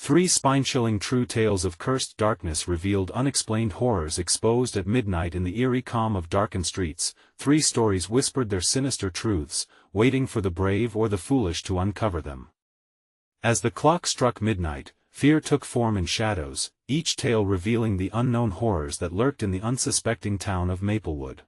Three spine-chilling true tales of cursed darkness revealed unexplained horrors exposed at midnight in the eerie calm of darkened streets. 3 stories whispered their sinister truths, waiting for the brave or the foolish to uncover them. As the clock struck midnight, fear took form in shadows, each tale revealing the unknown horrors that lurked in the unsuspecting town of Maplewood.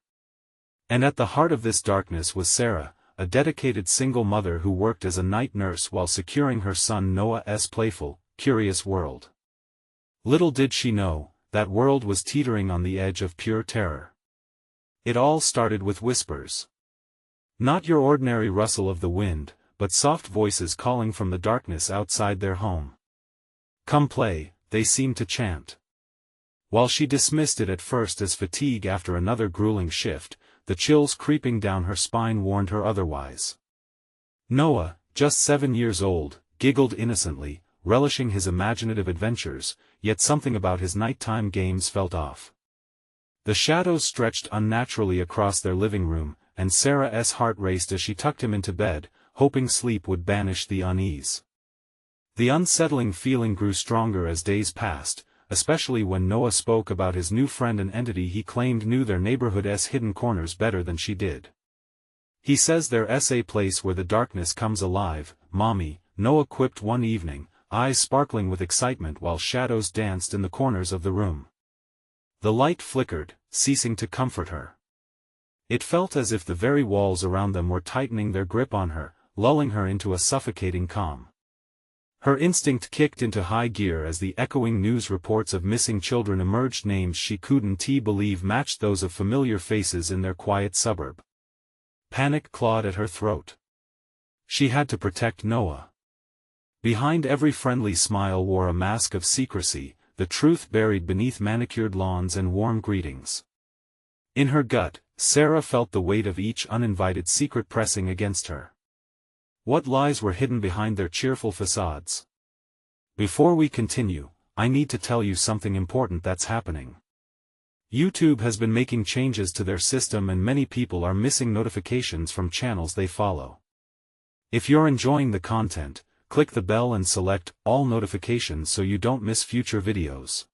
And at the heart of this darkness was Sarah, a dedicated single mother who worked as a night nurse while securing her son Noah's playful, curious world. Little did she know, that world was teetering on the edge of pure terror. It all started with whispers. Not your ordinary rustle of the wind, but soft voices calling from the darkness outside their home. "Come play," they seemed to chant. While she dismissed it at first as fatigue after another grueling shift, the chills creeping down her spine warned her otherwise. Noah, just 7 years old, giggled innocently, relishing his imaginative adventures, yet something about his nighttime games felt off. The shadows stretched unnaturally across their living room, and Sarah's heart raced as she tucked him into bed, hoping sleep would banish the unease. The unsettling feeling grew stronger as days passed, especially when Noah spoke about his new friend, an entity he claimed knew their neighborhood's hidden corners better than she did. "He says there's a place where the darkness comes alive, Mommy," Noah quipped one evening, eyes sparkling with excitement while shadows danced in the corners of the room. The light flickered, ceasing to comfort her. It felt as if the very walls around them were tightening their grip on her, lulling her into a suffocating calm. Her instinct kicked into high gear as the echoing news reports of missing children emerged, names she couldn't believe matched those of familiar faces in their quiet suburb. Panic clawed at her throat. She had to protect Noah. Behind every friendly smile wore a mask of secrecy, the truth buried beneath manicured lawns and warm greetings. In her gut, Sarah felt the weight of each uninvited secret pressing against her. What lies were hidden behind their cheerful facades? Before we continue, I need to tell you something important that's happening. YouTube has been making changes to their system and many people are missing notifications from channels they follow. If you're enjoying the content, click the bell and select all notifications so you don't miss future videos.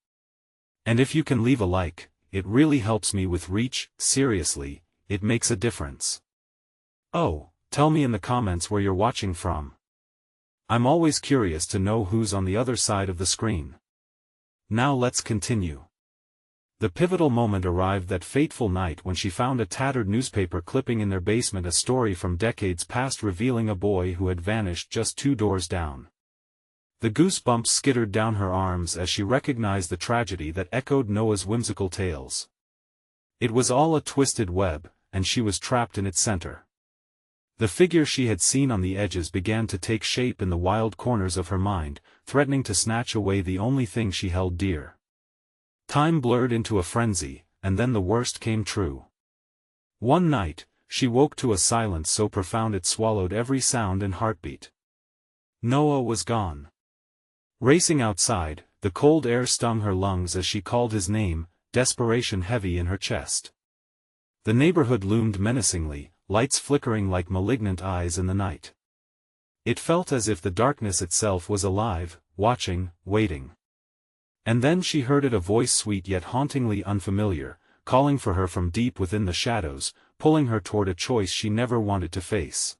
And if you can leave a like, it really helps me with reach. Seriously, it makes a difference. Oh, tell me in the comments where you're watching from. I'm always curious to know who's on the other side of the screen. Now let's continue. The pivotal moment arrived that fateful night when she found a tattered newspaper clipping in their basement, a story from decades past revealing a boy who had vanished just 2 doors down. The goosebumps skittered down her arms as she recognized the tragedy that echoed Noah's whimsical tales. It was all a twisted web, and she was trapped in its center. The figure she had seen on the edges began to take shape in the wild corners of her mind, threatening to snatch away the only thing she held dear. Time blurred into a frenzy, and then the worst came true. One night, she woke to a silence so profound it swallowed every sound and heartbeat. Noah was gone. Racing outside, the cold air stung her lungs as she called his name, desperation heavy in her chest. The neighborhood loomed menacingly, lights flickering like malignant eyes in the night. It felt as if the darkness itself was alive, watching, waiting. And then she heard it, a voice sweet yet hauntingly unfamiliar, calling for her from deep within the shadows, pulling her toward a choice she never wanted to face.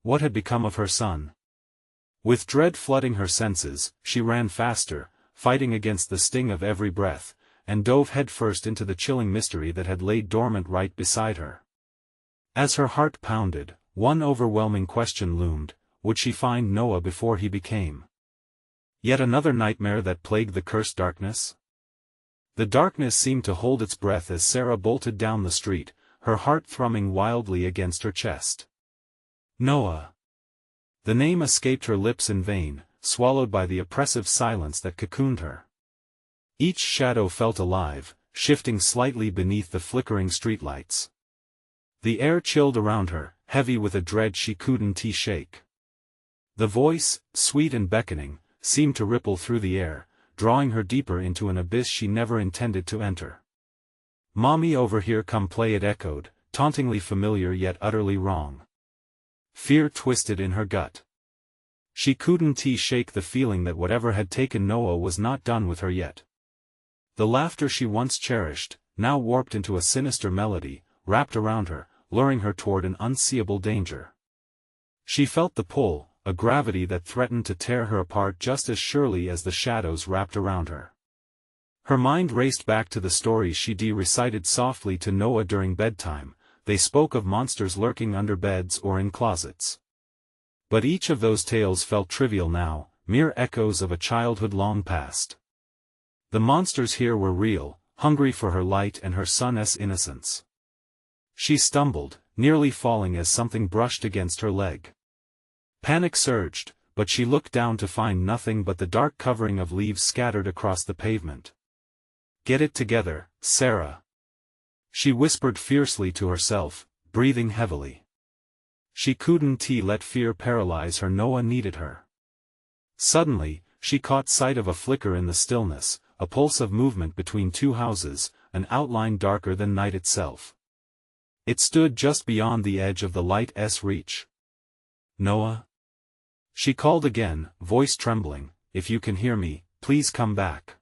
What had become of her son? With dread flooding her senses, she ran faster, fighting against the sting of every breath, and dove headfirst into the chilling mystery that had laid dormant right beside her. As her heart pounded, one overwhelming question loomed: would she find Noah before he became yet another nightmare that plagued the cursed darkness? The darkness seemed to hold its breath as Sarah bolted down the street, her heart thrumming wildly against her chest. Noah. The name escaped her lips in vain, swallowed by the oppressive silence that cocooned her. Each shadow felt alive, shifting slightly beneath the flickering streetlights. The air chilled around her, heavy with a dread she couldn't shake. The voice, sweet and beckoning, seemed to ripple through the air, drawing her deeper into an abyss she never intended to enter. "Mommy, over here, come play," it echoed, tauntingly familiar yet utterly wrong. Fear twisted in her gut. She couldn't shake the feeling that whatever had taken Noah was not done with her yet. The laughter she once cherished, now warped into a sinister melody, wrapped around her, luring her toward an unseeable danger. She felt the pull, a gravity that threatened to tear her apart just as surely as the shadows wrapped around her. Her mind raced back to the stories she recited softly to Noah during bedtime. They spoke of monsters lurking under beds or in closets. But each of those tales felt trivial now, mere echoes of a childhood long past. The monsters here were real, hungry for her light and her son's innocence. She stumbled, nearly falling as something brushed against her leg. Panic surged, but she looked down to find nothing but the dark covering of leaves scattered across the pavement. "Get it together, Sarah," she whispered fiercely to herself, breathing heavily. She couldn't let fear paralyze her. Noah needed her. Suddenly, she caught sight of a flicker in the stillness, a pulse of movement between two houses, an outline darker than night itself. It stood just beyond the edge of the light's reach. "Noah?" She called again, voice trembling, "If you can hear me, please come back."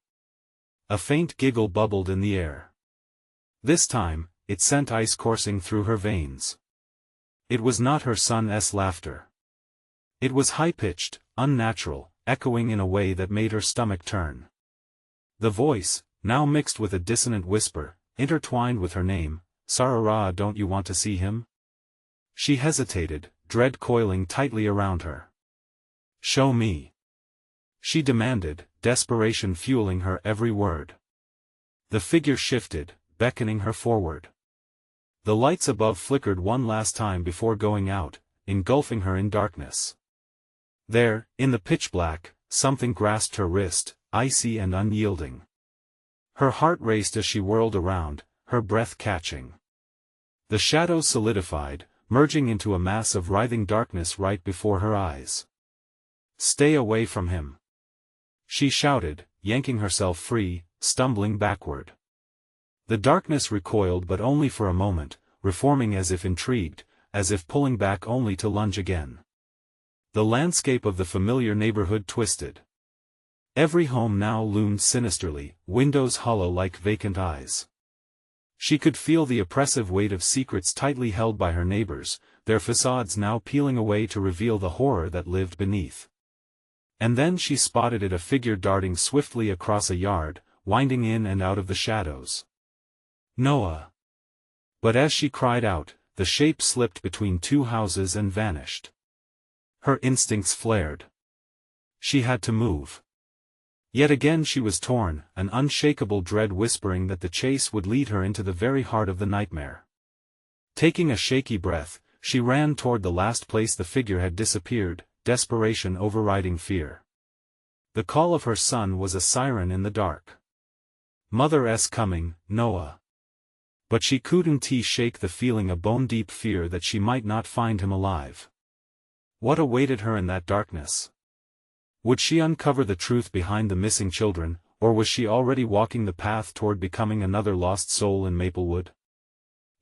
A faint giggle bubbled in the air. This time, it sent ice coursing through her veins. It was not her son's laughter. It was high-pitched, unnatural, echoing in a way that made her stomach turn. The voice, now mixed with a dissonant whisper, intertwined with her name, "Sarah, don't you want to see him?" She hesitated, dread coiling tightly around her. "Show me," she demanded, desperation fueling her every word. The figure shifted, beckoning her forward. The lights above flickered one last time before going out, engulfing her in darkness. There, in the pitch black, something grasped her wrist, icy and unyielding. Her heart raced as she whirled around, her breath catching. The shadows solidified, merging into a mass of writhing darkness right before her eyes. "Stay away from him," she shouted, yanking herself free, stumbling backward. The darkness recoiled, but only for a moment, reforming as if intrigued, as if pulling back only to lunge again. The landscape of the familiar neighborhood twisted. Every home now loomed sinisterly, windows hollow like vacant eyes. She could feel the oppressive weight of secrets tightly held by her neighbors, their facades now peeling away to reveal the horror that lived beneath. And then she spotted it, a figure darting swiftly across a yard, winding in and out of the shadows. "Noah!" But as she cried out, the shape slipped between two houses and vanished. Her instincts flared. She had to move. Yet again she was torn, an unshakable dread whispering that the chase would lead her into the very heart of the nightmare. Taking a shaky breath, she ran toward the last place the figure had disappeared, desperation overriding fear. The call of her son was a siren in the dark. "Mother's coming, Noah." But she couldn't shake the feeling, a bone-deep fear that she might not find him alive. What awaited her in that darkness? Would she uncover the truth behind the missing children, or was she already walking the path toward becoming another lost soul in Maplewood?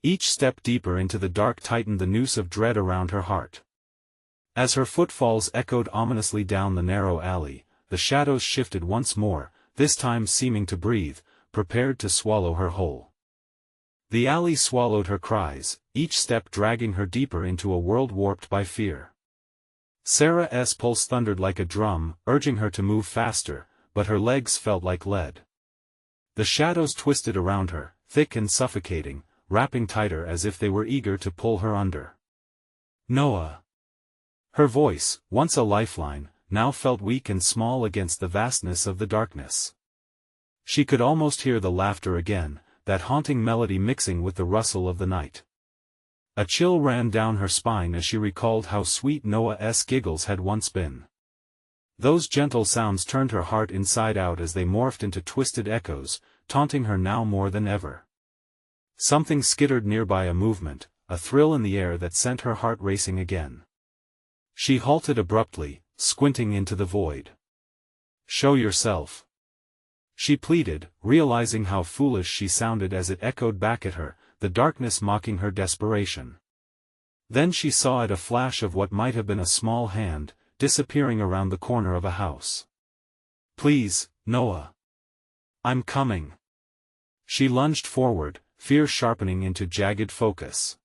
Each step deeper into the dark tightened the noose of dread around her heart. As her footfalls echoed ominously down the narrow alley, the shadows shifted once more, this time seeming to breathe, prepared to swallow her whole. The alley swallowed her cries, each step dragging her deeper into a world warped by fear. Sarah's pulse thundered like a drum, urging her to move faster, but her legs felt like lead. The shadows twisted around her, thick and suffocating, wrapping tighter as if they were eager to pull her under. "Noah!" Her voice, once a lifeline, now felt weak and small against the vastness of the darkness. She could almost hear the laughter again, that haunting melody mixing with the rustle of the night. A chill ran down her spine as she recalled how sweet Noah's giggles had once been. Those gentle sounds turned her heart inside out as they morphed into twisted echoes, taunting her now more than ever. Something skittered nearby, a movement, a thrill in the air that sent her heart racing again. She halted abruptly, squinting into the void. "Show yourself," she pleaded, realizing how foolish she sounded as it echoed back at her, the darkness mocking her desperation. Then she saw it, a flash of what might have been a small hand, disappearing around the corner of a house. "Please, Noah. I'm coming." She lunged forward, fear sharpening into jagged focus.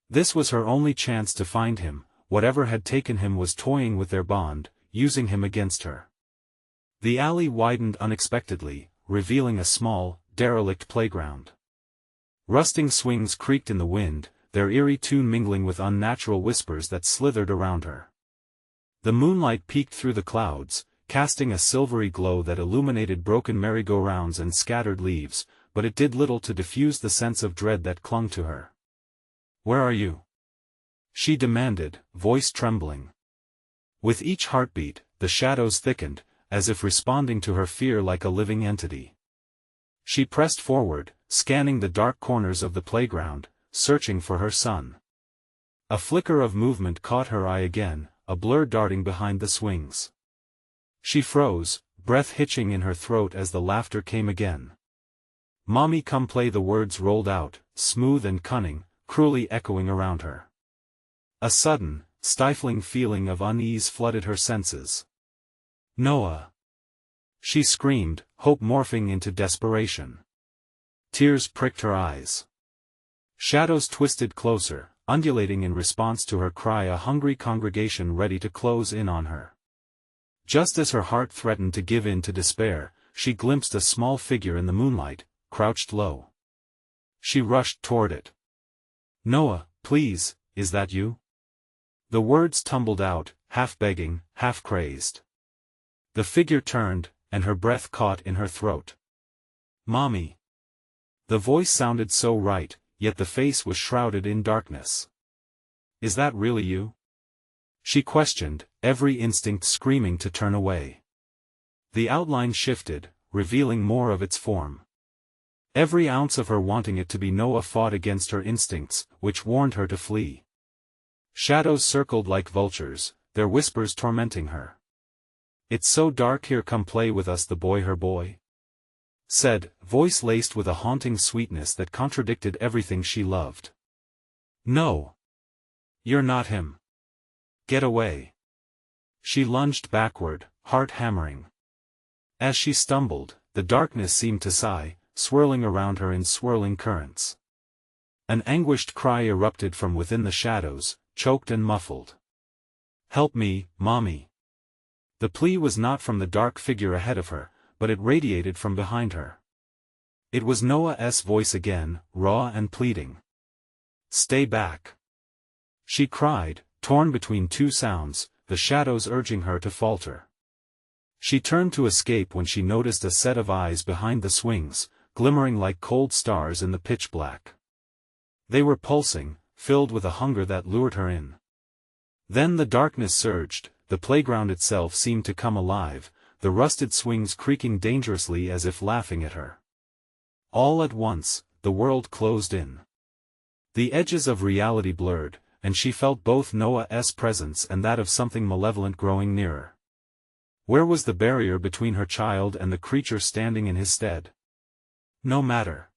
This was her only chance to find him. Whatever had taken him was toying with their bond, using him against her. The alley widened unexpectedly, revealing a small, derelict playground. Rusting swings creaked in the wind, their eerie tune mingling with unnatural whispers that slithered around her. The moonlight peeked through the clouds, casting a silvery glow that illuminated broken merry-go-rounds and scattered leaves, but it did little to diffuse the sense of dread that clung to her. "Where are you?" she demanded, voice trembling. With each heartbeat, the shadows thickened, as if responding to her fear like a living entity. She pressed forward, scanning the dark corners of the playground, searching for her son. A flicker of movement caught her eye again, a blur darting behind the swings. She froze, breath hitching in her throat as the laughter came again. "Mommy, come play." The words rolled out, smooth and cunning, cruelly echoing around her. A sudden, stifling feeling of unease flooded her senses. "Noah!" she screamed, hope morphing into desperation. Tears pricked her eyes. Shadows twisted closer, undulating in response to her cry, a hungry congregation ready to close in on her. Just as her heart threatened to give in to despair, she glimpsed a small figure in the moonlight, crouched low. She rushed toward it. "Noah, please, is that you?" The words tumbled out, half begging, half crazed. The figure turned, and her breath caught in her throat. "Mommy." The voice sounded so right, yet the face was shrouded in darkness. "Is that really you?" she questioned, every instinct screaming to turn away. The outline shifted, revealing more of its form. Every ounce of her wanting it to be Noah fought against her instincts, which warned her to flee. Shadows circled like vultures, their whispers tormenting her. "It's so dark here, come play with us." The boy, her boy, said, voice laced with a haunting sweetness that contradicted everything she loved. "No. You're not him. Get away." She lunged backward, heart hammering. As she stumbled, the darkness seemed to sigh, swirling around her in swirling currents. An anguished cry erupted from within the shadows, choked and muffled. "Help me, Mommy." The plea was not from the dark figure ahead of her, but it radiated from behind her. It was Noah's voice again, raw and pleading. "Stay back," she cried, torn between two sounds, the shadows urging her to falter. She turned to escape when she noticed a set of eyes behind the swings, glimmering like cold stars in the pitch black. They were pulsing, filled with a hunger that lured her in. Then the darkness surged, the playground itself seemed to come alive, the rusted swings creaking dangerously as if laughing at her. All at once, the world closed in. The edges of reality blurred, and she felt both Noah's presence and that of something malevolent growing nearer. Where was the barrier between her child and the creature standing in his stead? No matter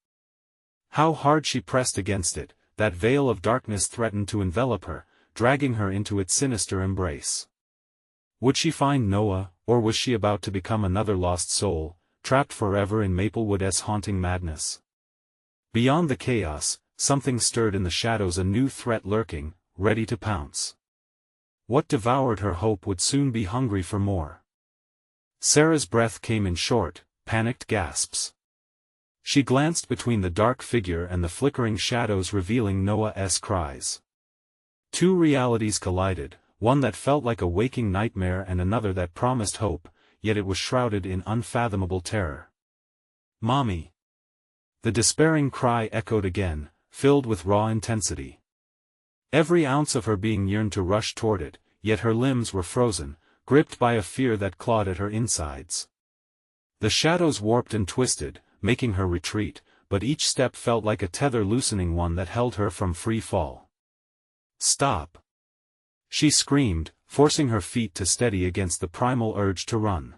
how hard she pressed against it, that veil of darkness threatened to envelop her, dragging her into its sinister embrace. Would she find Noah, or was she about to become another lost soul, trapped forever in Maplewood's haunting madness? Beyond the chaos, something stirred in the shadows, a new threat lurking, ready to pounce. What devoured her hope would soon be hungry for more. Sarah's breath came in short, panicked gasps. She glanced between the dark figure and the flickering shadows, revealing Noah's cries. Two realities collided, one that felt like a waking nightmare and another that promised hope, yet it was shrouded in unfathomable terror. "Mommy!" The despairing cry echoed again, filled with raw intensity. Every ounce of her being yearned to rush toward it, yet her limbs were frozen, gripped by a fear that clawed at her insides. The shadows warped and twisted, making her retreat, but each step felt like a tether loosening one that held her from free fall. "Stop!" she screamed, forcing her feet to steady against the primal urge to run.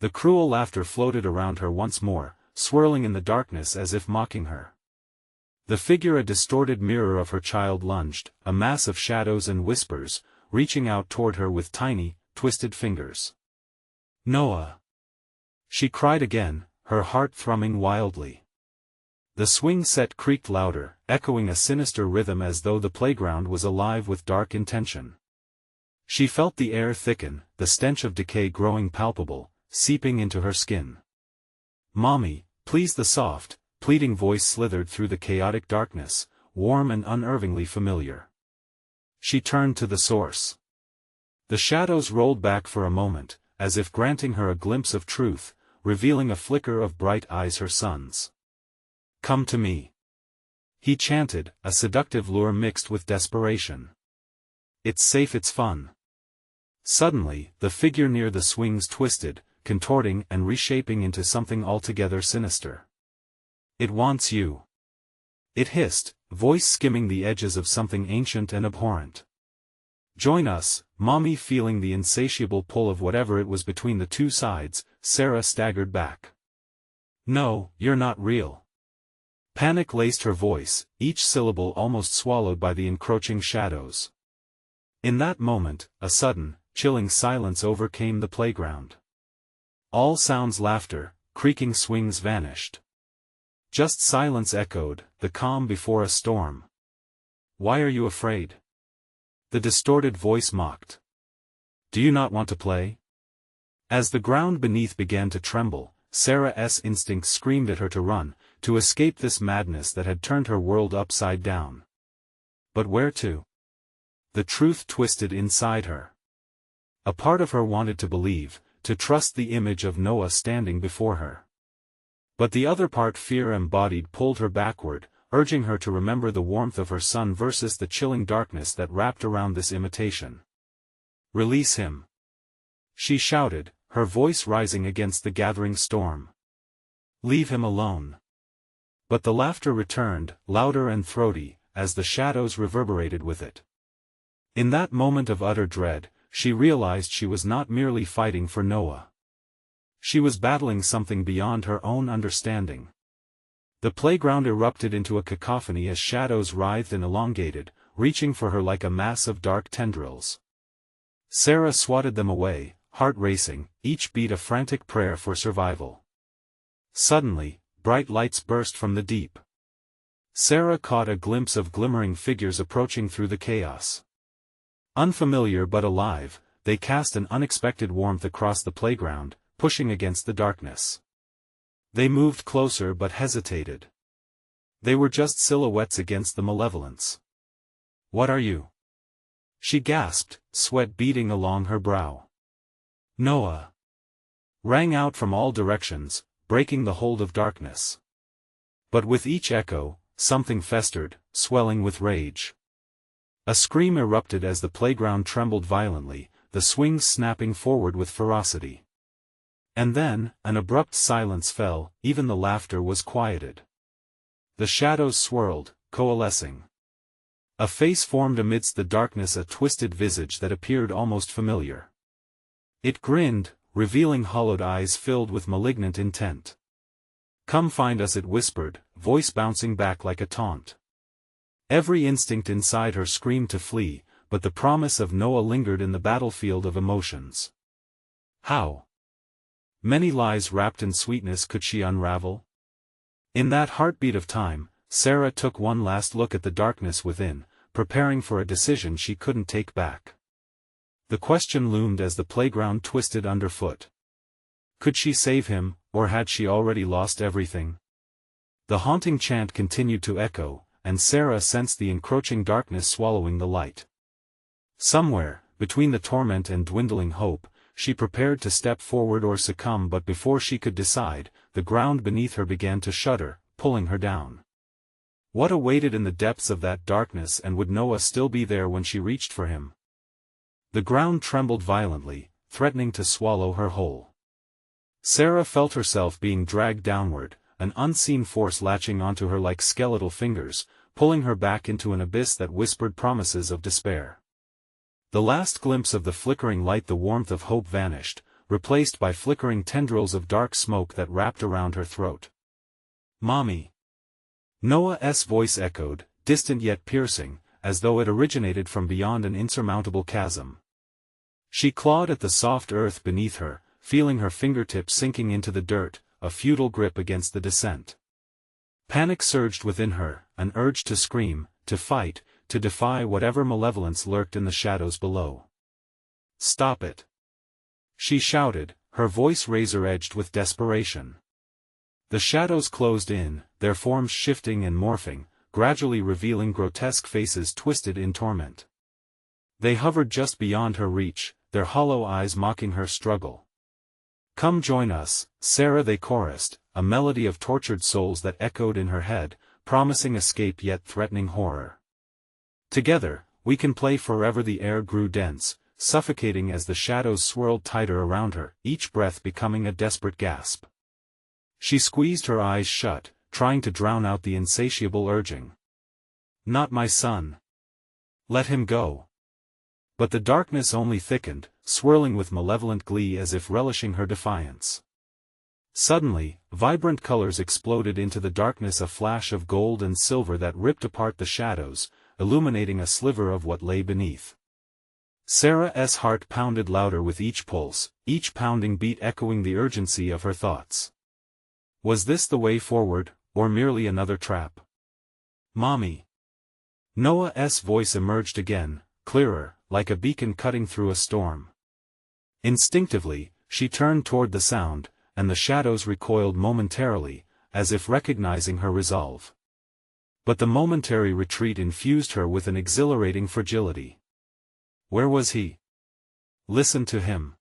The cruel laughter floated around her once more, swirling in the darkness as if mocking her. The figure, a distorted mirror of her child, lunged, a mass of shadows and whispers, reaching out toward her with tiny, twisted fingers. "Noah!" she cried again, her heart thrumming wildly. The swing set creaked louder, echoing a sinister rhythm as though the playground was alive with dark intention. She felt the air thicken, the stench of decay growing palpable, seeping into her skin. "Mommy, please!" The soft, pleading voice slithered through the chaotic darkness, warm and unnervingly familiar. She turned to the source. The shadows rolled back for a moment, as if granting her a glimpse of truth, revealing a flicker of bright eyes, her son's. "Come to me," he chanted, a seductive lure mixed with desperation. "It's safe, it's fun." Suddenly, the figure near the swings twisted, contorting and reshaping into something altogether sinister. "It wants you," it hissed, voice skimming the edges of something ancient and abhorrent. "Join us, Mommy." Feeling the insatiable pull of whatever it was between the two sides, Sarah staggered back. "No, you're not real." Panic laced her voice, each syllable almost swallowed by the encroaching shadows. In that moment, a sudden, chilling silence overcame the playground. All sounds, laughter, creaking swings vanished. Just silence echoed, the calm before a storm. "Why are you afraid?" the distorted voice mocked. "Do you not want to play?" As the ground beneath began to tremble, Sarah's instinct screamed at her to run, to escape this madness that had turned her world upside down. But where to? The truth twisted inside her. A part of her wanted to believe, to trust the image of Noah standing before her. But the other part, fear embodied, pulled her backward, urging her to remember the warmth of her son versus the chilling darkness that wrapped around this imitation. "Release him!" she shouted, her voice rising against the gathering storm. "Leave him alone!" But the laughter returned, louder and throaty, as the shadows reverberated with it. In that moment of utter dread, she realized she was not merely fighting for Noah. She was battling something beyond her own understanding. The playground erupted into a cacophony as shadows writhed and elongated, reaching for her like a mass of dark tendrils. Sarah swatted them away, heart racing, each beat a frantic prayer for survival. Suddenly, bright lights burst from the deep. Sarah caught a glimpse of glimmering figures approaching through the chaos. Unfamiliar but alive, they cast an unexpected warmth across the playground, pushing against the darkness. They moved closer but hesitated. They were just silhouettes against the malevolence. "What are you?" she gasped, sweat beading along her brow. "Noah!" rang out from all directions, breaking the hold of darkness. But with each echo, something festered, swelling with rage. A scream erupted as the playground trembled violently, the swings snapping forward with ferocity. And then, an abrupt silence fell, even the laughter was quieted. The shadows swirled, coalescing. A face formed amidst the darkness, a twisted visage that appeared almost familiar. It grinned, revealing hollowed eyes filled with malignant intent. "Come find us," it whispered, voice bouncing back like a taunt. Every instinct inside her screamed to flee, but the promise of Noah lingered in the battlefield of emotions. How many lies wrapped in sweetness could she unravel? In that heartbeat of time, Sarah took one last look at the darkness within, preparing for a decision she couldn't take back. The question loomed as the playground twisted underfoot. Could she save him, or had she already lost everything? The haunting chant continued to echo, and Sarah sensed the encroaching darkness swallowing the light. Somewhere, between the torment and dwindling hope, she prepared to step forward or succumb, but before she could decide, the ground beneath her began to shudder, pulling her down. What awaited in the depths of that darkness, and would Noah still be there when she reached for him? The ground trembled violently, threatening to swallow her whole. Sarah felt herself being dragged downward, an unseen force latching onto her like skeletal fingers, pulling her back into an abyss that whispered promises of despair. The last glimpse of the flickering light, the warmth of hope vanished, replaced by flickering tendrils of dark smoke that wrapped around her throat. "Mommy!" Noah's voice echoed, distant yet piercing, as though it originated from beyond an insurmountable chasm. She clawed at the soft earth beneath her, feeling her fingertips sinking into the dirt, a futile grip against the descent. Panic surged within her, an urge to scream, to fight, to defy whatever malevolence lurked in the shadows below. "Stop it!" she shouted, her voice razor-edged with desperation. The shadows closed in, their forms shifting and morphing, gradually revealing grotesque faces twisted in torment. They hovered just beyond her reach, their hollow eyes mocking her struggle. "Come join us, Sarah," they chorused, a melody of tortured souls that echoed in her head, promising escape yet threatening horror. "Together, we can play forever." The air grew dense, suffocating as the shadows swirled tighter around her, each breath becoming a desperate gasp. She squeezed her eyes shut, trying to drown out the insatiable urging. "Not my son. Let him go." But the darkness only thickened, swirling with malevolent glee as if relishing her defiance. Suddenly, vibrant colors exploded into the darkness, a flash of gold and silver that ripped apart the shadows, illuminating a sliver of what lay beneath. Sarah's heart pounded louder with each pulse, each pounding beat echoing the urgency of her thoughts. Was this the way forward, or merely another trap? "Mommy." Noah's voice emerged again, clearer, like a beacon cutting through a storm. Instinctively, she turned toward the sound, and the shadows recoiled momentarily, as if recognizing her resolve. But the momentary retreat infused her with an exhilarating fragility. Where was he? Listen to him.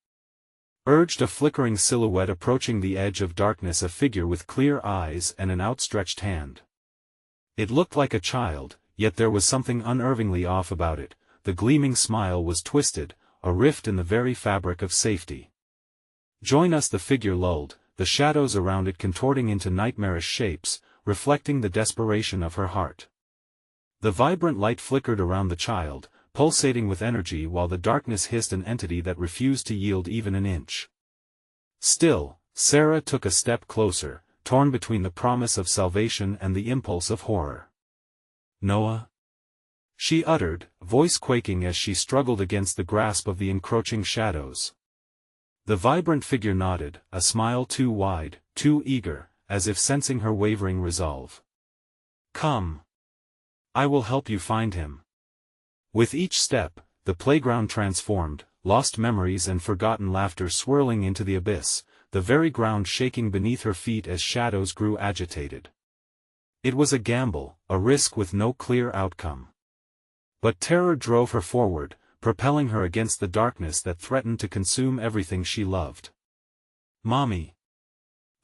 Urged a flickering silhouette approaching the edge of darkness, a figure with clear eyes and an outstretched hand. It looked like a child, yet there was something unnervingly off about it. The gleaming smile was twisted, a rift in the very fabric of safety. "Join us," the figure lulled, the shadows around it contorting into nightmarish shapes, reflecting the desperation of her heart. The vibrant light flickered around the child, pulsating with energy, while the darkness hissed, an entity that refused to yield even an inch. Still, Sarah took a step closer, torn between the promise of salvation and the impulse of horror. "Noah?" she uttered, voice quaking as she struggled against the grasp of the encroaching shadows. The vibrant figure nodded, a smile too wide, too eager, as if sensing her wavering resolve. "Come. I will help you find him." With each step, the playground transformed, lost memories and forgotten laughter swirling into the abyss, the very ground shaking beneath her feet as shadows grew agitated. It was a gamble, a risk with no clear outcome. But terror drove her forward, propelling her against the darkness that threatened to consume everything she loved. "Mommy."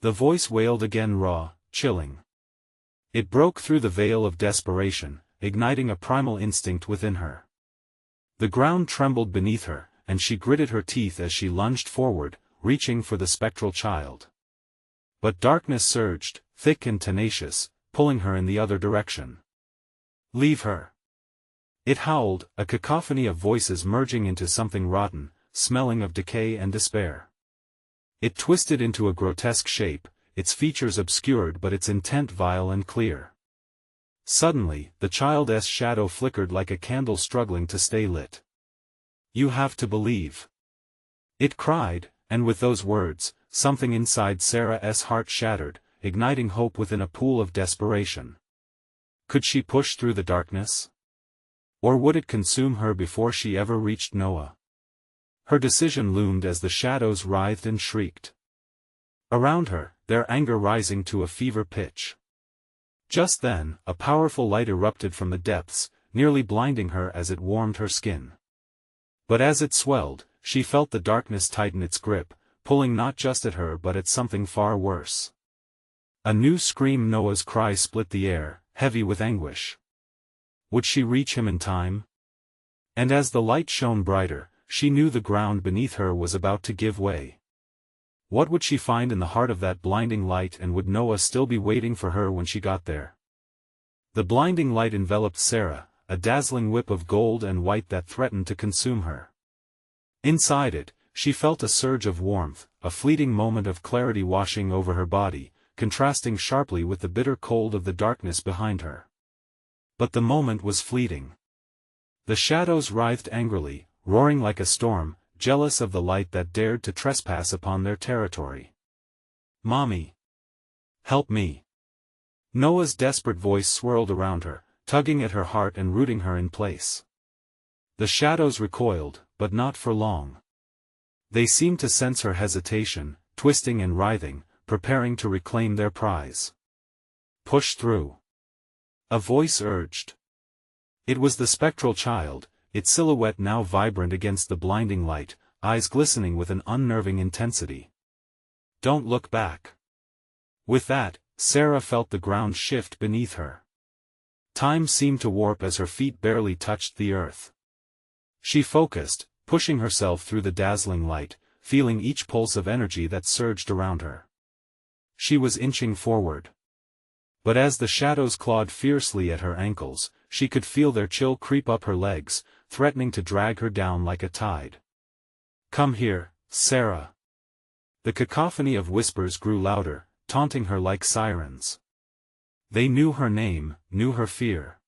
The voice wailed again, raw, chilling. It broke through the veil of desperation, igniting a primal instinct within her. The ground trembled beneath her, and she gritted her teeth as she lunged forward, reaching for the spectral child. But darkness surged, thick and tenacious, pulling her in the other direction. "Leave her!" it howled, a cacophony of voices merging into something rotten, smelling of decay and despair. It twisted into a grotesque shape, its features obscured but its intent vile and clear. Suddenly, the child's shadow flickered like a candle struggling to stay lit. "You have to believe," it cried, and with those words, something inside Sarah's heart shattered, igniting hope within a pool of desperation. Could she push through the darkness? Or would it consume her before she ever reached Noah? Her decision loomed as the shadows writhed and shrieked around her, their anger rising to a fever pitch. Just then, a powerful light erupted from the depths, nearly blinding her as it warmed her skin. But as it swelled, she felt the darkness tighten its grip, pulling not just at her but at something far worse. A new scream, Noah's cry, split the air, heavy with anguish. Would she reach him in time? And as the light shone brighter, she knew the ground beneath her was about to give way. What would she find in the heart of that blinding light, and would Noah still be waiting for her when she got there? The blinding light enveloped Sarah, a dazzling whip of gold and white that threatened to consume her. Inside it, she felt a surge of warmth, a fleeting moment of clarity washing over her body, contrasting sharply with the bitter cold of the darkness behind her. But the moment was fleeting. The shadows writhed angrily, roaring like a storm, jealous of the light that dared to trespass upon their territory. "Mommy! Help me!" Noah's desperate voice swirled around her, tugging at her heart and rooting her in place. The shadows recoiled, but not for long. They seemed to sense her hesitation, twisting and writhing, preparing to reclaim their prize. "Push through," a voice urged. It was the spectral child, its silhouette now vibrant against the blinding light, eyes glistening with an unnerving intensity. "Don't look back." With that, Sarah felt the ground shift beneath her. Time seemed to warp as her feet barely touched the earth. She focused, pushing herself through the dazzling light, feeling each pulse of energy that surged around her. She was inching forward. But as the shadows clawed fiercely at her ankles, she could feel their chill creep up her legs, threatening to drag her down like a tide. "Come here, Sarah." The cacophony of whispers grew louder, taunting her like sirens. They knew her name, knew her fear.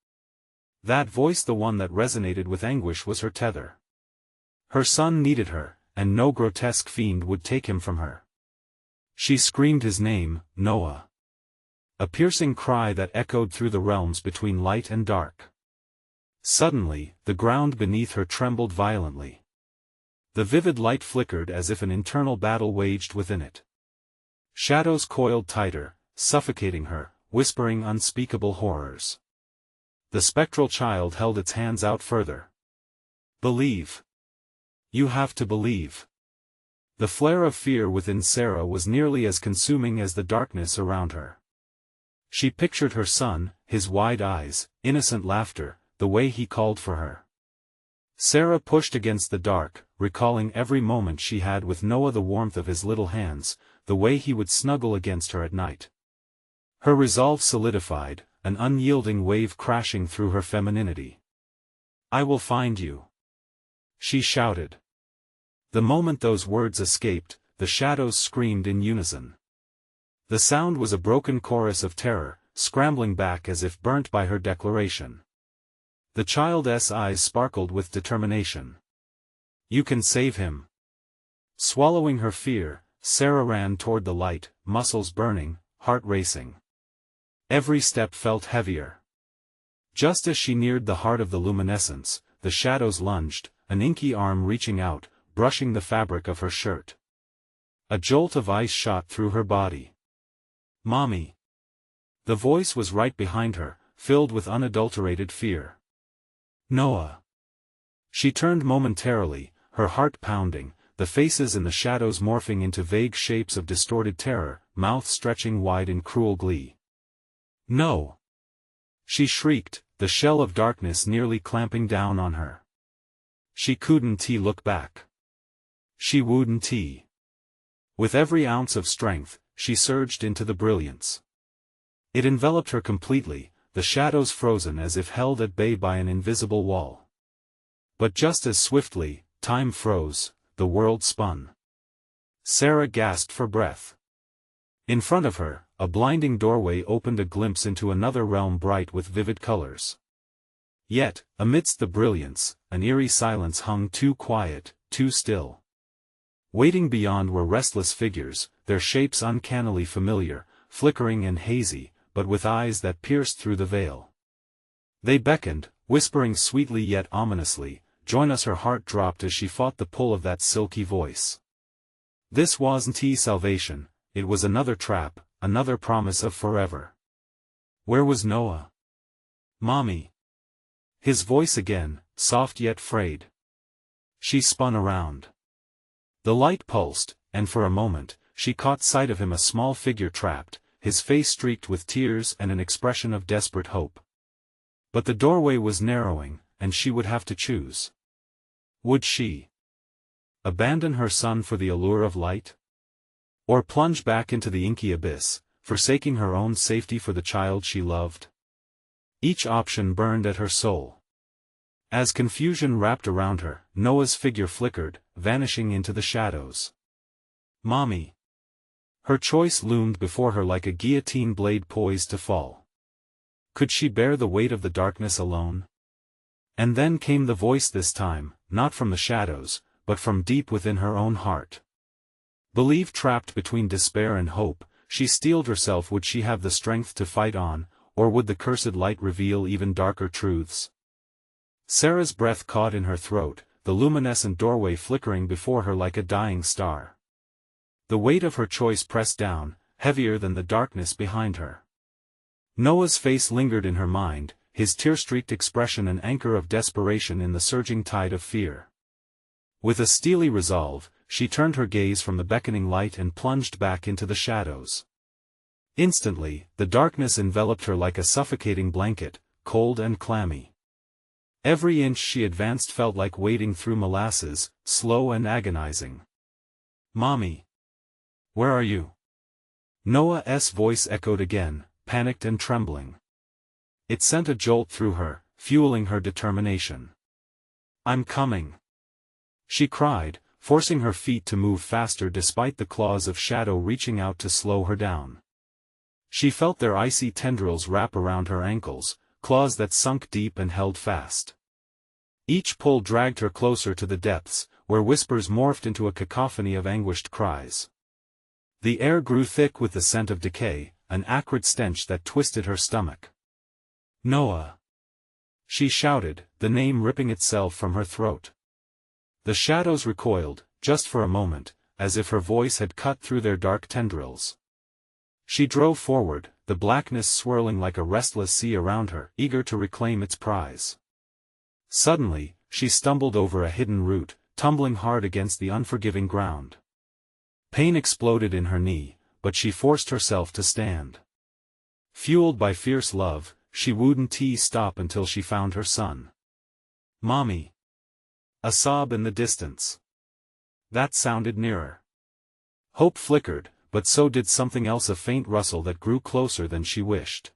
That voice, the one that resonated with anguish, was her tether. Her son needed her, and no grotesque fiend would take him from her. She screamed his name, Noah. A piercing cry that echoed through the realms between light and dark. Suddenly, the ground beneath her trembled violently. The vivid light flickered as if an internal battle waged within it. Shadows coiled tighter, suffocating her, whispering unspeakable horrors. The spectral child held its hands out further. "Believe. You have to believe." The flare of fear within Sarah was nearly as consuming as the darkness around her. She pictured her son, his wide eyes, innocent laughter, the way he called for her. Sarah pushed against the dark, recalling every moment she had with Noah, the warmth of his little hands, the way he would snuggle against her at night. Her resolve solidified, an unyielding wave crashing through her femininity. "I will find you," she shouted. The moment those words escaped, the shadows screamed in unison. The sound was a broken chorus of terror, scrambling back as if burnt by her declaration. The child's eyes sparkled with determination. "You can save him." Swallowing her fear, Sarah ran toward the light, muscles burning, heart racing. Every step felt heavier. Just as she neared the heart of the luminescence, the shadows lunged, an inky arm reaching out, brushing the fabric of her shirt. A jolt of ice shot through her body. "Mommy!" The voice was right behind her, filled with unadulterated fear. "Noah!" She turned momentarily, her heart pounding, the faces in the shadows morphing into vague shapes of distorted terror, mouths stretching wide in cruel glee. "No!" She shrieked, the shell of darkness nearly clamping down on her. She couldn't look back. She wouldn't. With every ounce of strength, she surged into the brilliance. It enveloped her completely, the shadows frozen as if held at bay by an invisible wall. But just as swiftly, time froze, the world spun. Sarah gasped for breath. In front of her, a blinding doorway opened, a glimpse into another realm bright with vivid colors. Yet, amidst the brilliance, an eerie silence hung, too quiet, too still. Waiting beyond were restless figures, their shapes uncannily familiar, flickering and hazy, but with eyes that pierced through the veil. They beckoned, whispering sweetly yet ominously, "Join us." Her heart dropped as she fought the pull of that silky voice. This wasn't salvation, it was another trap, another promise of forever. Where was Noah? "Mommy!" His voice again, soft yet frayed. She spun around. The light pulsed, and for a moment, she caught sight of him, a small figure trapped, his face streaked with tears and an expression of desperate hope. But the doorway was narrowing, and she would have to choose. Would she abandon her son for the allure of light? Or plunge back into the inky abyss, forsaking her own safety for the child she loved? Each option burned at her soul. As confusion wrapped around her, Noah's figure flickered, vanishing into the shadows. "Mommy!" Her choice loomed before her like a guillotine blade poised to fall. Could she bear the weight of the darkness alone? And then came the voice this time, not from the shadows, but from deep within her own heart. Believe trapped between despair and hope, she steeled herself. Would she have the strength to fight on, or would the cursed light reveal even darker truths? Sarah's breath caught in her throat, the luminescent doorway flickering before her like a dying star. The weight of her choice pressed down, heavier than the darkness behind her. Noah's face lingered in her mind, his tear-streaked expression an anchor of desperation in the surging tide of fear. With a steely resolve, she turned her gaze from the beckoning light and plunged back into the shadows. Instantly, the darkness enveloped her like a suffocating blanket, cold and clammy. Every inch she advanced felt like wading through molasses, slow and agonizing. "Mommy! Where are you?" Noah's voice echoed again, panicked and trembling. It sent a jolt through her, fueling her determination. "I'm coming!" she cried, forcing her feet to move faster despite the claws of shadow reaching out to slow her down. She felt their icy tendrils wrap around her ankles, claws that sunk deep and held fast. Each pull dragged her closer to the depths, where whispers morphed into a cacophony of anguished cries. The air grew thick with the scent of decay, an acrid stench that twisted her stomach. "Noah!" she shouted, the name ripping itself from her throat. The shadows recoiled, just for a moment, as if her voice had cut through their dark tendrils. She drove forward, the blackness swirling like a restless sea around her, eager to reclaim its prize. Suddenly, she stumbled over a hidden root, tumbling hard against the unforgiving ground. Pain exploded in her knee, but she forced herself to stand. Fueled by fierce love, she wouldn't stop until she found her son. "Mommy!" A sob in the distance. That sounded nearer. Hope flickered, but so did something else, a faint rustle that grew closer than she wished.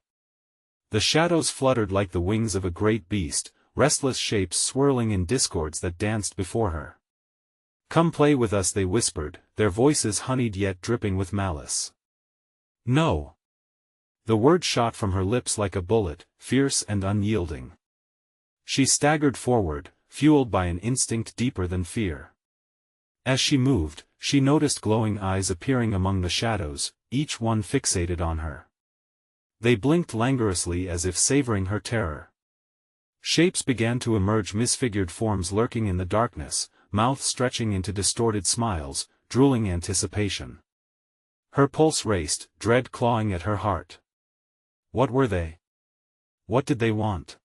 The shadows fluttered like the wings of a great beast, restless shapes swirling in discords that danced before her. "Come play with us," they whispered, their voices honeyed yet dripping with malice. "No!" The word shot from her lips like a bullet, fierce and unyielding. She staggered forward, fueled by an instinct deeper than fear. As she moved, she noticed glowing eyes appearing among the shadows, each one fixated on her. They blinked languorously as if savoring her terror. Shapes began to emerge, misfigured forms lurking in the darkness, mouths stretching into distorted smiles, drooling anticipation. Her pulse raced, dread clawing at her heart. What were they? What did they want?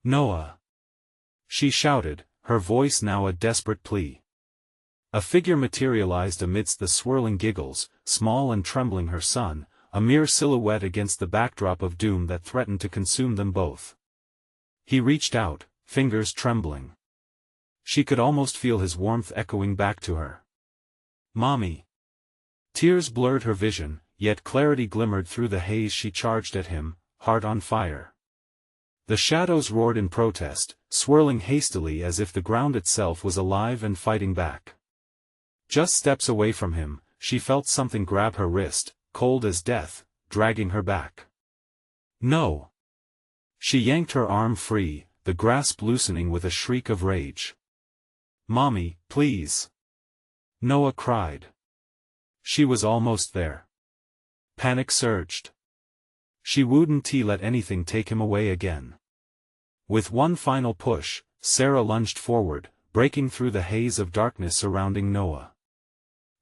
"Noah!" she shouted, her voice now a desperate plea. A figure materialized amidst the swirling giggles, small and trembling, her son, a mere silhouette against the backdrop of doom that threatened to consume them both. He reached out, fingers trembling. She could almost feel his warmth echoing back to her. "Mommy!" Tears blurred her vision, yet clarity glimmered through the haze. She charged at him, heart on fire. The shadows roared in protest, swirling hastily as if the ground itself was alive and fighting back. Just steps away from him, she felt something grab her wrist, cold as death, dragging her back. "No!" She yanked her arm free, the grasp loosening with a shriek of rage. "Mommy, please!" Noah cried. She was almost there. Panic surged. She wouldn't let anything take him away again. With one final push, Sarah lunged forward, breaking through the haze of darkness surrounding Noah.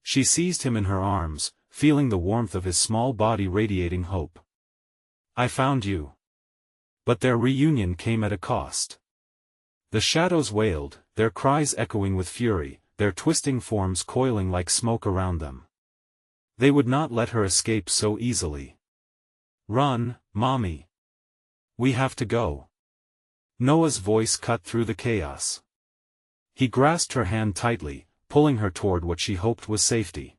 She seized him in her arms, feeling the warmth of his small body radiating hope. "I found you." But their reunion came at a cost. The shadows wailed, their cries echoing with fury, their twisting forms coiling like smoke around them. They would not let her escape so easily. "Run, Mommy! We have to go." Noah's voice cut through the chaos. He grasped her hand tightly, pulling her toward what she hoped was safety.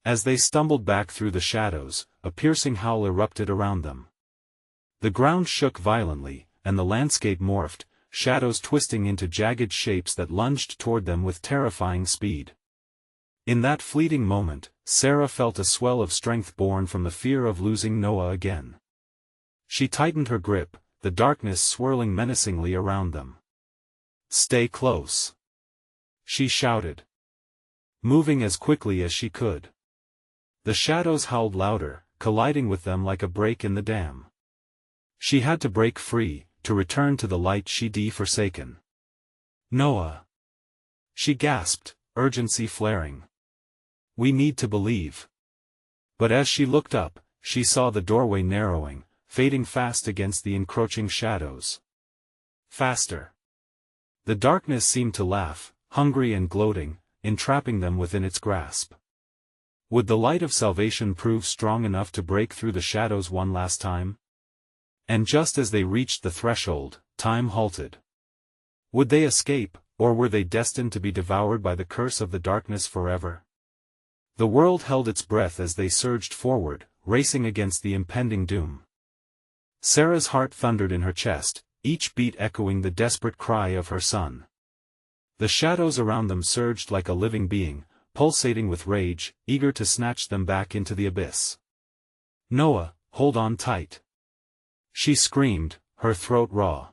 As they stumbled back through the shadows, a piercing howl erupted around them. The ground shook violently, and the landscape morphed, shadows twisting into jagged shapes that lunged toward them with terrifying speed. In that fleeting moment, Sarah felt a swell of strength born from the fear of losing Noah again. She tightened her grip, the darkness swirling menacingly around them. "Stay close," she shouted, moving as quickly as she could. The shadows howled louder, colliding with them like a break in the dam. She had to break free, to return to the light she'd forsaken. "Noah!" she gasped, urgency flaring. "We need to believe." But as she looked up, she saw the doorway narrowing, fading fast against the encroaching shadows. Faster. The darkness seemed to laugh, hungry and gloating, entrapping them within its grasp. Would the light of salvation prove strong enough to break through the shadows one last time? And just as they reached the threshold, time halted. Would they escape, or were they destined to be devoured by the curse of the darkness forever? The world held its breath as they surged forward, racing against the impending doom. Sarah's heart thundered in her chest, each beat echoing the desperate cry of her son. The shadows around them surged like a living being, pulsating with rage, eager to snatch them back into the abyss. "Noah, hold on tight!" she screamed, her throat raw.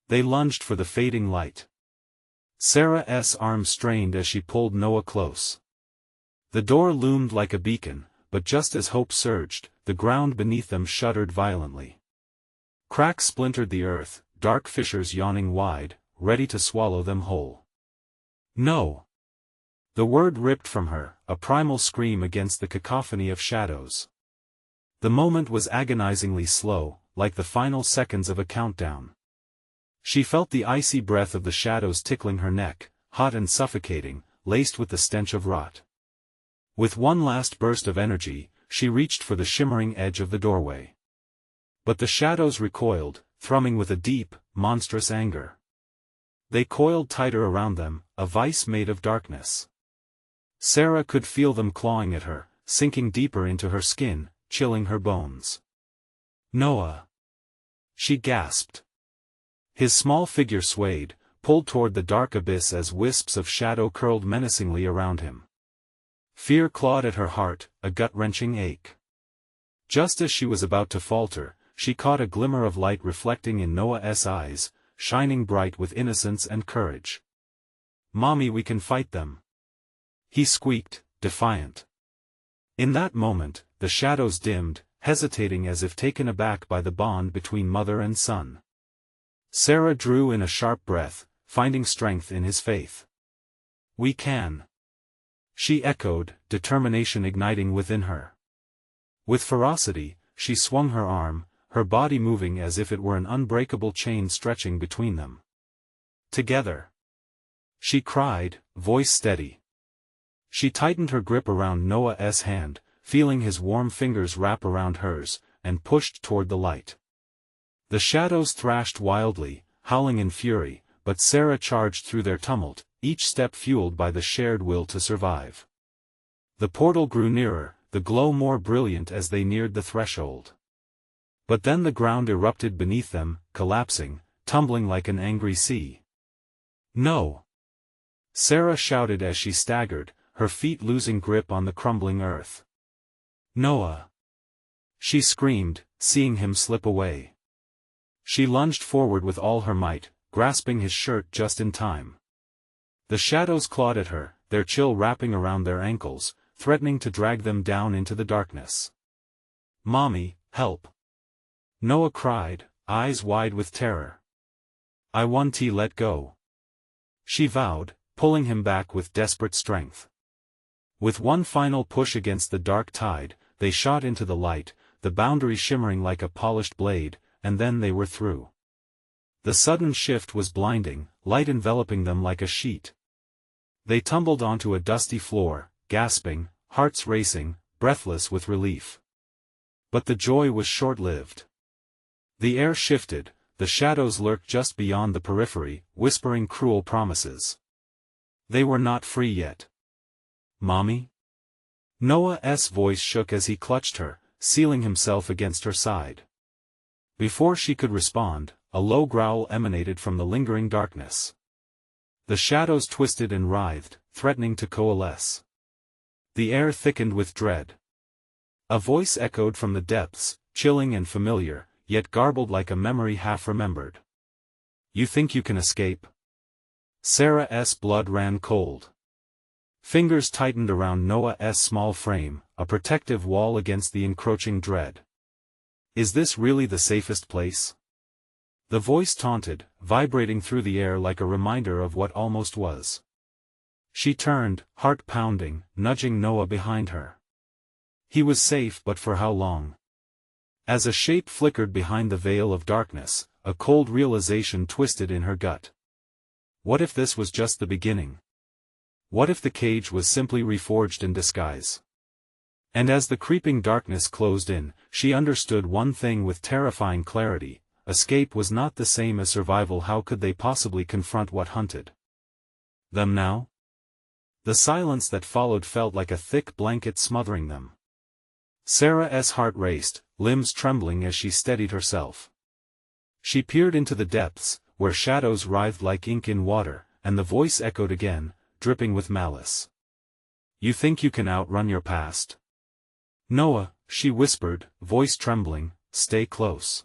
They lunged for the fading light. Sarah's arms strained as she pulled Noah close. The door loomed like a beacon, but just as hope surged, the ground beneath them shuddered violently. Cracks splintered the earth, dark fissures yawning wide, ready to swallow them whole. "No!" The word ripped from her, a primal scream against the cacophony of shadows. The moment was agonizingly slow, like the final seconds of a countdown. She felt the icy breath of the shadows tickling her neck, hot and suffocating, laced with the stench of rot. With one last burst of energy, she reached for the shimmering edge of the doorway. But the shadows recoiled, thrumming with a deep, monstrous anger. They coiled tighter around them, a vice made of darkness. Sarah could feel them clawing at her, sinking deeper into her skin, chilling her bones. "Noah!" she gasped. His small figure swayed, pulled toward the dark abyss as wisps of shadow curled menacingly around him. Fear clawed at her heart, a gut-wrenching ache. Just as she was about to falter, she caught a glimmer of light reflecting in Noah's eyes, shining bright with innocence and courage. "Mommy, we can fight them," he squeaked, defiant. In that moment, the shadows dimmed, hesitating as if taken aback by the bond between mother and son. Sarah drew in a sharp breath, finding strength in his faith. "We can," she echoed, determination igniting within her. With ferocity, she swung her arm, her body moving as if it were an unbreakable chain stretching between them. "Together!" she cried, voice steady. She tightened her grip around Noah's hand, feeling his warm fingers wrap around hers, and pushed toward the light. The shadows thrashed wildly, howling in fury, but Sarah charged through their tumult, each step fueled by the shared will to survive. The portal grew nearer, the glow more brilliant as they neared the threshold. But then the ground erupted beneath them, collapsing, tumbling like an angry sea. "No!" Sarah shouted as she staggered, her feet losing grip on the crumbling earth. "Noah!" she screamed, seeing him slip away. She lunged forward with all her might, grasping his shirt just in time. The shadows clawed at her, their chill wrapping around their ankles, threatening to drag them down into the darkness. "Mommy, help!" Noah cried, eyes wide with terror. "I want to let go," she vowed, pulling him back with desperate strength. With one final push against the dark tide, they shot into the light, the boundary shimmering like a polished blade, and then they were through. The sudden shift was blinding, light enveloping them like a sheet. They tumbled onto a dusty floor, gasping, hearts racing, breathless with relief. But the joy was short-lived. The air shifted, the shadows lurked just beyond the periphery, whispering cruel promises. They were not free yet. "Mommy?" Noah's voice shook as he clutched her, sealing himself against her side. Before she could respond, a low growl emanated from the lingering darkness. The shadows twisted and writhed, threatening to coalesce. The air thickened with dread. A voice echoed from the depths, chilling and familiar, yet garbled like a memory half-remembered. "You think you can escape?" Sarah's blood ran cold. Fingers tightened around Noah's small frame, a protective wall against the encroaching dread. "Is this really the safest place?" The voice taunted, vibrating through the air like a reminder of what almost was. She turned, heart pounding, nudging Noah behind her. He was safe, but for how long? As a shape flickered behind the veil of darkness, a cold realization twisted in her gut. What if this was just the beginning? What if the cage was simply reforged in disguise? And as the creeping darkness closed in, she understood one thing with terrifying clarity: escape was not the same as survival. How could they possibly confront what hunted them now? The silence that followed felt like a thick blanket smothering them. Sarah's heart raced, limbs trembling as she steadied herself. She peered into the depths, where shadows writhed like ink in water, and the voice echoed again, dripping with malice. "You think you can outrun your past?" "Noah," she whispered, voice trembling, "stay close."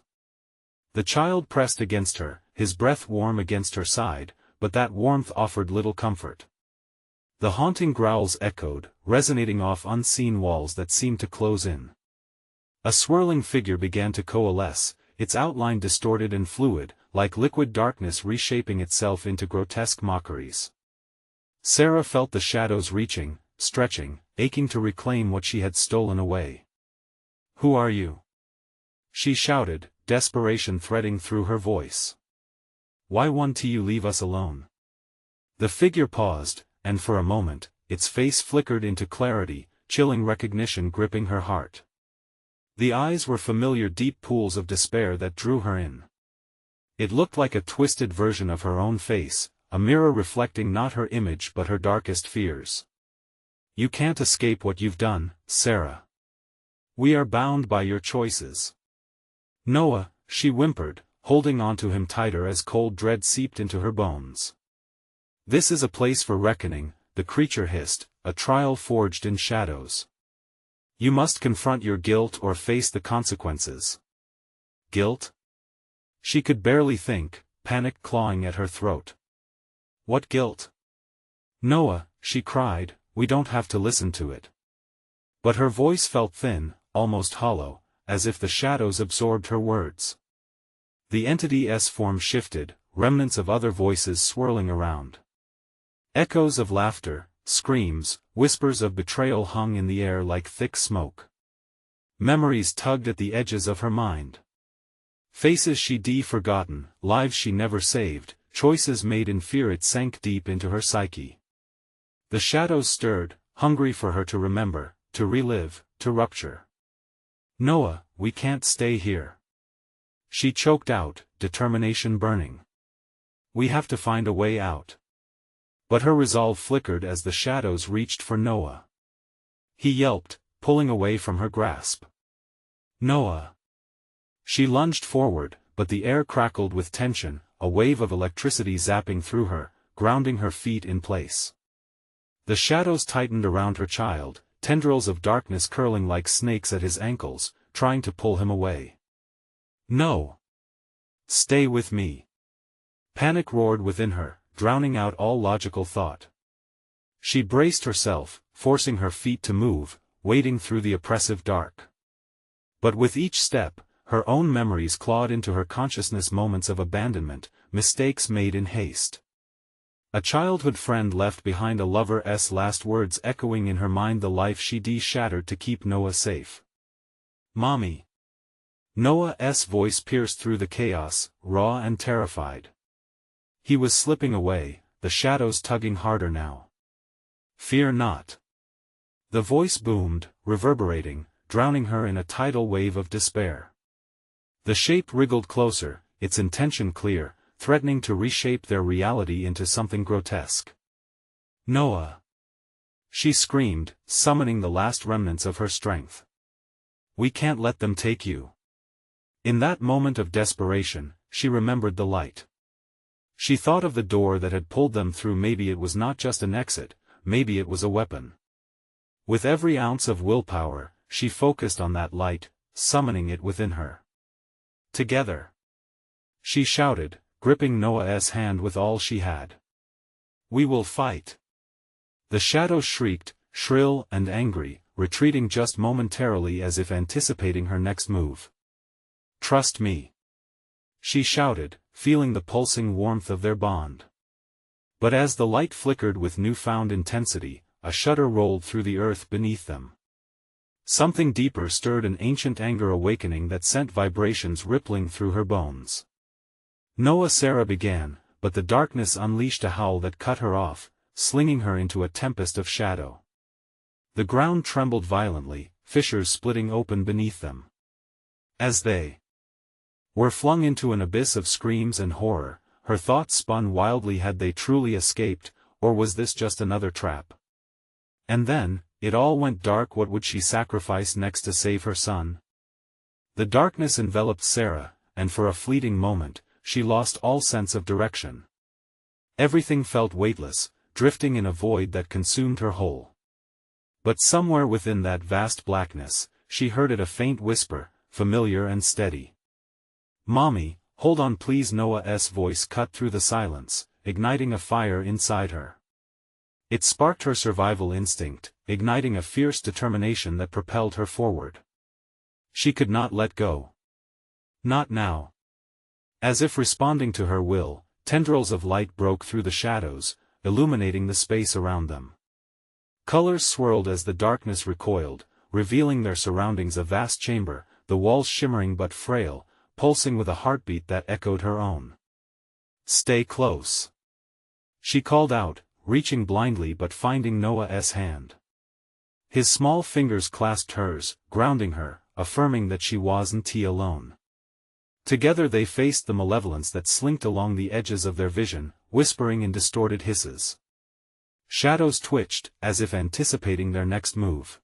The child pressed against her, his breath warm against her side, but that warmth offered little comfort. The haunting growls echoed, resonating off unseen walls that seemed to close in. A swirling figure began to coalesce, its outline distorted and fluid, like liquid darkness reshaping itself into grotesque mockeries. Sarah felt the shadows reaching, stretching, aching to reclaim what she had stolen away. "Who are you?" she shouted, desperation threading through her voice. "Why won't you leave us alone?" The figure paused, and for a moment, its face flickered into clarity, chilling recognition gripping her heart. The eyes were familiar, deep pools of despair that drew her in. It looked like a twisted version of her own face, a mirror reflecting not her image but her darkest fears. "You can't escape what you've done, Sarah. We are bound by your choices." "Noah," she whimpered, holding onto him tighter as cold dread seeped into her bones. "This is a place for reckoning," the creature hissed, "a trial forged in shadows. You must confront your guilt or face the consequences." Guilt? She could barely think, panic clawing at her throat. What guilt? "Noah," she cried, "we don't have to listen to it." But her voice felt thin, almost hollow, as if the shadows absorbed her words. The entity's form shifted, remnants of other voices swirling around. Echoes of laughter, screams, whispers of betrayal hung in the air like thick smoke. Memories tugged at the edges of her mind. Faces she'd forgotten, lives she never saved, choices made in fear. It sank deep into her psyche. The shadows stirred, hungry for her to remember, to relive, to rupture. "Noah, we can't stay here," she choked out, determination burning. "We have to find a way out." But her resolve flickered as the shadows reached for Noah. He yelped, pulling away from her grasp. "Noah!" She lunged forward, but the air crackled with tension, a wave of electricity zapping through her, grounding her feet in place. The shadows tightened around her child, tendrils of darkness curling like snakes at his ankles, trying to pull him away. "No! Stay with me!" Panic roared within her, drowning out all logical thought. She braced herself, forcing her feet to move, wading through the oppressive dark. But with each step, her own memories clawed into her consciousness, moments of abandonment, mistakes made in haste. A childhood friend left behind, a lover's last words echoing in her mind, the life she'd shattered to keep Noah safe. "Mommy!" Noah's voice pierced through the chaos, raw and terrified. He was slipping away, the shadows tugging harder now. "Fear not." The voice boomed, reverberating, drowning her in a tidal wave of despair. The shape wriggled closer, its intention clear, threatening to reshape their reality into something grotesque. "Noah!" she screamed, summoning the last remnants of her strength. "We can't let them take you." In that moment of desperation, she remembered the light. She thought of the door that had pulled them through. Maybe it was not just an exit, maybe it was a weapon. With every ounce of willpower, she focused on that light, summoning it within her. Together. She shouted, gripping Noah's hand with all she had. We will fight. The shadows shrieked, shrill and angry, retreating just momentarily as if anticipating her next move. Trust me. She shouted, feeling the pulsing warmth of their bond. But as the light flickered with newfound intensity, a shudder rolled through the earth beneath them. Something deeper stirred, an ancient anger awakening that sent vibrations rippling through her bones. Sarah began, but the darkness unleashed a howl that cut her off, slinging her into a tempest of shadow. The ground trembled violently, fissures splitting open beneath them. As they were flung into an abyss of screams and horror, her thoughts spun wildly. Had they truly escaped, or was this just another trap? And then, it all went dark. What would she sacrifice next to save her son? The darkness enveloped Sarah, and for a fleeting moment, she lost all sense of direction. Everything felt weightless, drifting in a void that consumed her whole. But somewhere within that vast blackness, she heard it, a faint whisper, familiar and steady. Mommy, hold on please. Noah's voice cut through the silence, igniting a fire inside her. It sparked her survival instinct, igniting a fierce determination that propelled her forward. She could not let go. Not now. As if responding to her will, tendrils of light broke through the shadows, illuminating the space around them. Colors swirled as the darkness recoiled, revealing their surroundings, a vast chamber, the walls shimmering but frail, pulsing with a heartbeat that echoed her own. Stay close. She called out, reaching blindly but finding Noah's hand. His small fingers clasped hers, grounding her, affirming that she wasn't alone. Together they faced the malevolence that slinked along the edges of their vision, whispering in distorted hisses. Shadows twitched, as if anticipating their next move.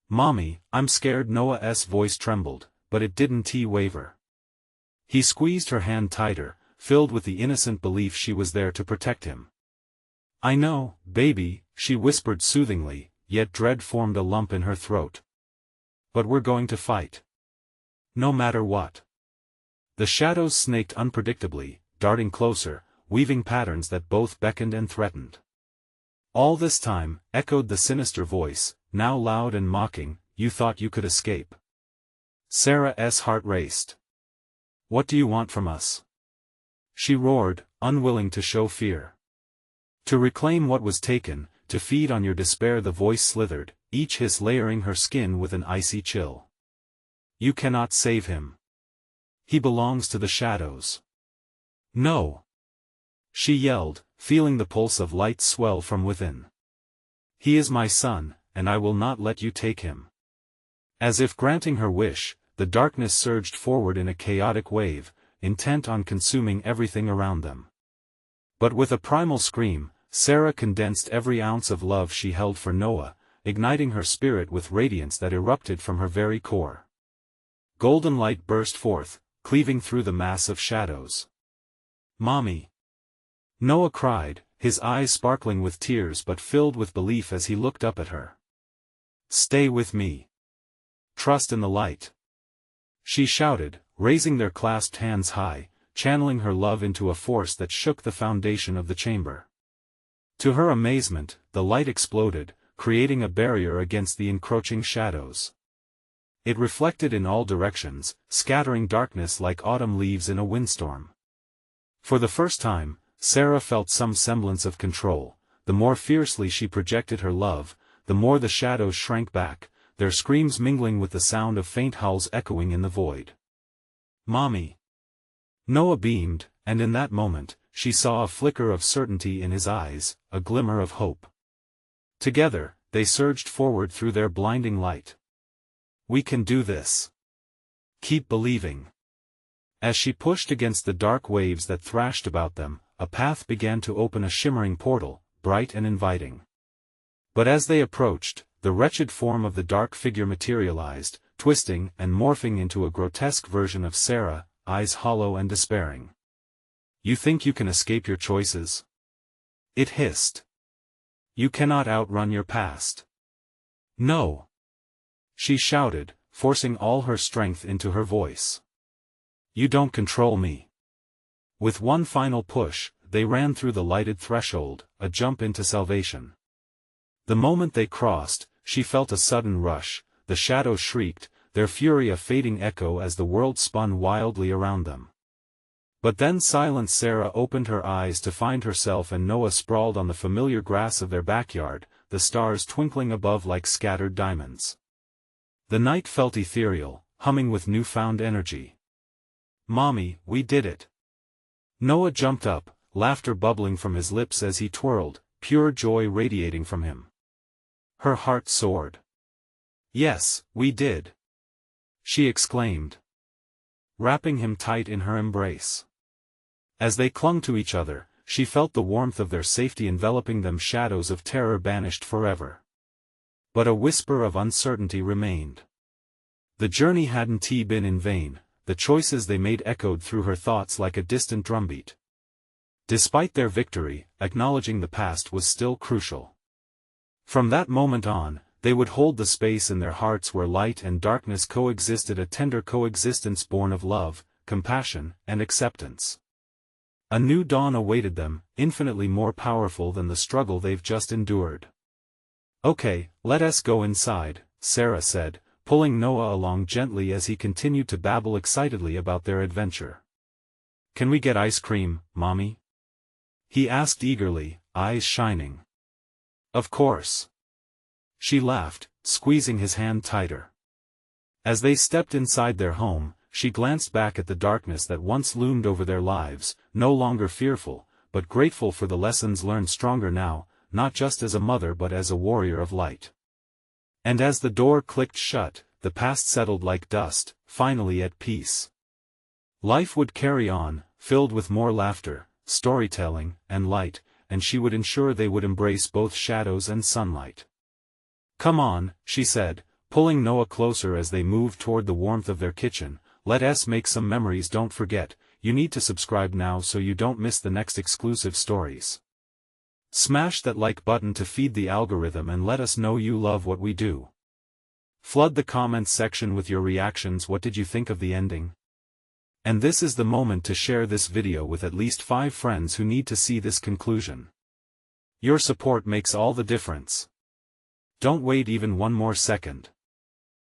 Mommy, I'm scared. Noah's voice trembled, but it didn't waver. He squeezed her hand tighter, filled with the innocent belief she was there to protect him. I know, baby, she whispered soothingly, yet dread formed a lump in her throat. But we're going to fight. No matter what. The shadows snaked unpredictably, darting closer, weaving patterns that both beckoned and threatened. All this time, echoed the sinister voice, now loud and mocking, you thought you could escape. Sarah's heart raced. What do you want from us? She roared, unwilling to show fear. To reclaim what was taken, to feed on your despair. The voice slithered, each hiss layering her skin with an icy chill. You cannot save him. He belongs to the shadows. No. She yelled, feeling the pulse of light swell from within. He is my son, and I will not let you take him. As if granting her wish, the darkness surged forward in a chaotic wave, intent on consuming everything around them. But with a primal scream, Sarah condensed every ounce of love she held for Noah, igniting her spirit with radiance that erupted from her very core. Golden light burst forth, cleaving through the mass of shadows. Mommy! Noah cried, his eyes sparkling with tears but filled with belief as he looked up at her. Stay with me. Trust in the light. She shouted, raising their clasped hands high, channeling her love into a force that shook the foundation of the chamber. To her amazement, the light exploded, creating a barrier against the encroaching shadows. It reflected in all directions, scattering darkness like autumn leaves in a windstorm. For the first time, Sarah felt some semblance of control. The more fiercely she projected her love, the more the shadows shrank back, their screams mingling with the sound of faint howls echoing in the void. Mommy! Noah beamed, and in that moment, she saw a flicker of certainty in his eyes, a glimmer of hope. Together, they surged forward through their blinding light. We can do this. Keep believing. As she pushed against the dark waves that thrashed about them, a path began to open, a shimmering portal, bright and inviting. But as they approached, the wretched form of the dark figure materialized, twisting and morphing into a grotesque version of Sarah, eyes hollow and despairing. You think you can escape your choices? It hissed. You cannot outrun your past. No. She shouted, forcing all her strength into her voice. You don't control me. With one final push, they ran through the lighted threshold, a jump into salvation. The moment they crossed, she felt a sudden rush, the shadows shrieked, their fury a fading echo as the world spun wildly around them. But then silent Sarah opened her eyes to find herself and Noah sprawled on the familiar grass of their backyard, the stars twinkling above like scattered diamonds. The night felt ethereal, humming with newfound energy. "Mommy, we did it." Noah jumped up, laughter bubbling from his lips as he twirled, pure joy radiating from him. Her heart soared. "Yes, we did," she exclaimed, wrapping him tight in her embrace. As they clung to each other, she felt the warmth of their safety enveloping them, shadows of terror banished forever. But a whisper of uncertainty remained. The journey hadn't been in vain, the choices they made echoed through her thoughts like a distant drumbeat. Despite their victory, acknowledging the past was still crucial. From that moment on, they would hold the space in their hearts where light and darkness coexisted, a tender coexistence born of love, compassion, and acceptance. A new dawn awaited them, infinitely more powerful than the struggle they've just endured. "Okay, let us go inside," Sarah said, pulling Noah along gently as he continued to babble excitedly about their adventure. "Can we get ice cream, Mommy?" he asked eagerly, eyes shining. "Of course." She laughed, squeezing his hand tighter. As they stepped inside their home, she glanced back at the darkness that once loomed over their lives, no longer fearful, but grateful for the lessons learned, stronger now, not just as a mother but as a warrior of light. And as the door clicked shut, the past settled like dust, finally at peace. Life would carry on, filled with more laughter, storytelling, and light, and she would ensure they would embrace both shadows and sunlight. "Come on," she said, pulling Noah closer as they moved toward the warmth of their kitchen. "Let us make some memories. Don't forget, you need to subscribe now so you don't miss the next exclusive stories. Smash that like button to feed the algorithm and let us know you love what we do. Flood the comments section with your reactions. What did you think of the ending? And this is the moment to share this video with at least 5 friends who need to see this conclusion. Your support makes all the difference. Don't wait even one more second.